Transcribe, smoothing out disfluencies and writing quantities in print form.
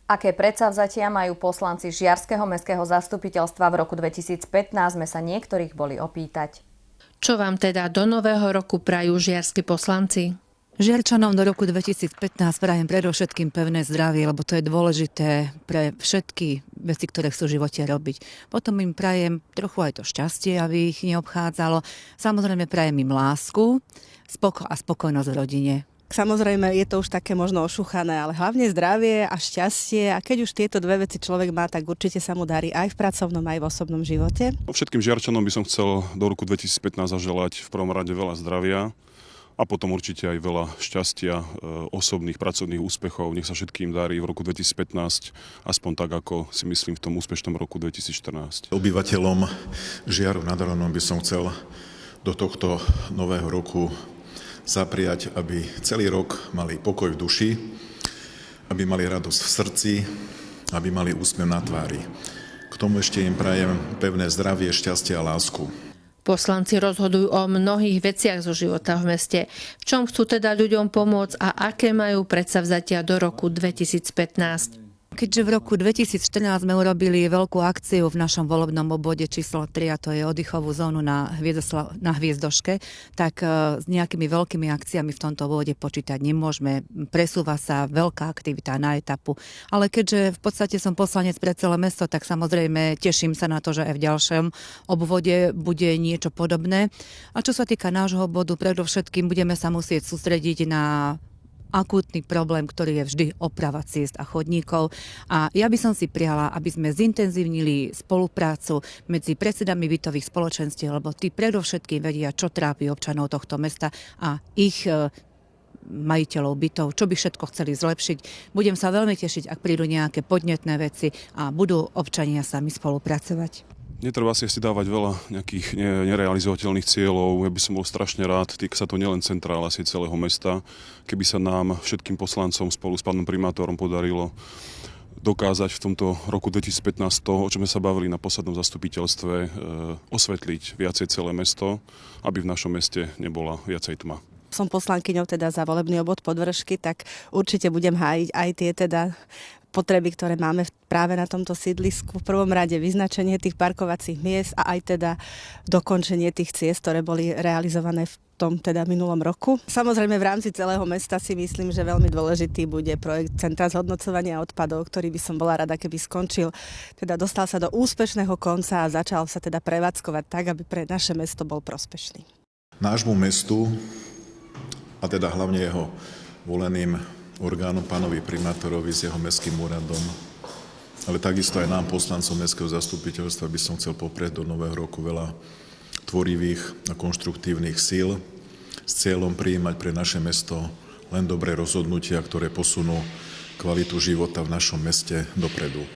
Aké predsavzatia majú poslanci Žiarskeho mestského zastupiteľstva v roku 2015, sme sa niektorých boli opýtať. Čo vám teda do nového roku prajú žiarski poslanci? Žiarčanom do roku 2015 prajem predovšetkým pevné zdravie, lebo to je dôležité pre všetky veci, ktoré chcú v živote robiť. Potom im prajem trochu aj to šťastie, aby ich neobchádzalo. Samozrejme prajem im lásku a spokojnosť v rodine. Samozrejme, je to už také možno ošuchané, ale hlavne zdravie a šťastie. A keď už tieto dve veci človek má, tak určite sa mu darí aj v pracovnom, aj v osobnom živote. Všetkým Žiarčanom by som chcel do roku 2015 zaželať v prvom rade veľa zdravia a potom určite aj veľa šťastia, osobných, pracovných úspechov. Nech sa všetkým darí v roku 2015, aspoň tak, ako si myslím v tom úspešnom roku 2014. Obyvateľom Žiaru nad Hronom by som chcel do tohto nového roku zapriať, aby celý rok mali pokoj v duši, aby mali radosť v srdci, aby mali úsmev na tvári. K tomu ešte im prajem pevné zdravie, šťastie a lásku. Poslanci rozhodujú o mnohých veciach zo života v meste. V čom chcú teda ľuďom pomôcť a aké majú predsavzatia do roku 2015? Keďže v roku 2014 sme urobili veľkú akciu v našom volebnom obvode číslo 3, a to je oddychovú zónu na Hviezdoške, tak s nejakými veľkými akciami v tomto obvode počítať nemôžeme. Presúva sa veľká aktivita na etapu. Ale keďže v podstate som poslanec pre celé mesto, tak samozrejme teším sa na to, že aj v ďalšom obvode bude niečo podobné. A čo sa týka nášho obvodu, predovšetkým budeme sa musieť sústrediť na akútny problém, ktorý je vždy oprava ciest a chodníkov. A ja by som si prijala, aby sme zintenzívnili spoluprácu medzi predsedami bytových spoločenstiev, lebo tí predovšetkým vedia, čo trápi občanov tohto mesta a ich majiteľov bytov, čo by všetko chceli zlepšiť. Budem sa veľmi tešiť, ak prídu nejaké podnetné veci a budú občania sami spolupracovať. Netreba si dávať veľa nejakých nerealizovateľných cieľov. Ja by som bol strašne rád, týka sa to nielen centrála, asi celého mesta, keby sa nám všetkým poslancom spolu s pánom primátorom podarilo dokázať v tomto roku 2015 to, o čom sme sa bavili na poslednom zastupiteľstve, osvetliť viacej celé mesto, aby v našom meste nebola viacej tma. Som poslankyňou teda za volebný obvod Podvršky, tak určite budem hájiť aj tie teda potreby, ktoré máme práve na tomto sídlisku. V prvom rade vyznačenie tých parkovacích miest a aj teda dokončenie tých ciest, ktoré boli realizované v tom teda minulom roku. Samozrejme v rámci celého mesta si myslím, že veľmi dôležitý bude projekt Centra zhodnocovania odpadov, ktorý by som bola rada, keby skončil. Teda dostal sa do úspešného konca a začal sa teda prevádzkovať tak, aby pre naše mesto bol prospešný. Nášmu mestu, a teda hlavne jeho voleným orgánom, pánovi primátorovi s jeho mestským úradom, ale takisto aj nám, poslancom mestského zastupiteľstva, by som chcel poprieť do nového roku veľa tvorivých a konštruktívnych síl s cieľom prijímať pre naše mesto len dobré rozhodnutia, ktoré posunú kvalitu života v našom meste dopredu.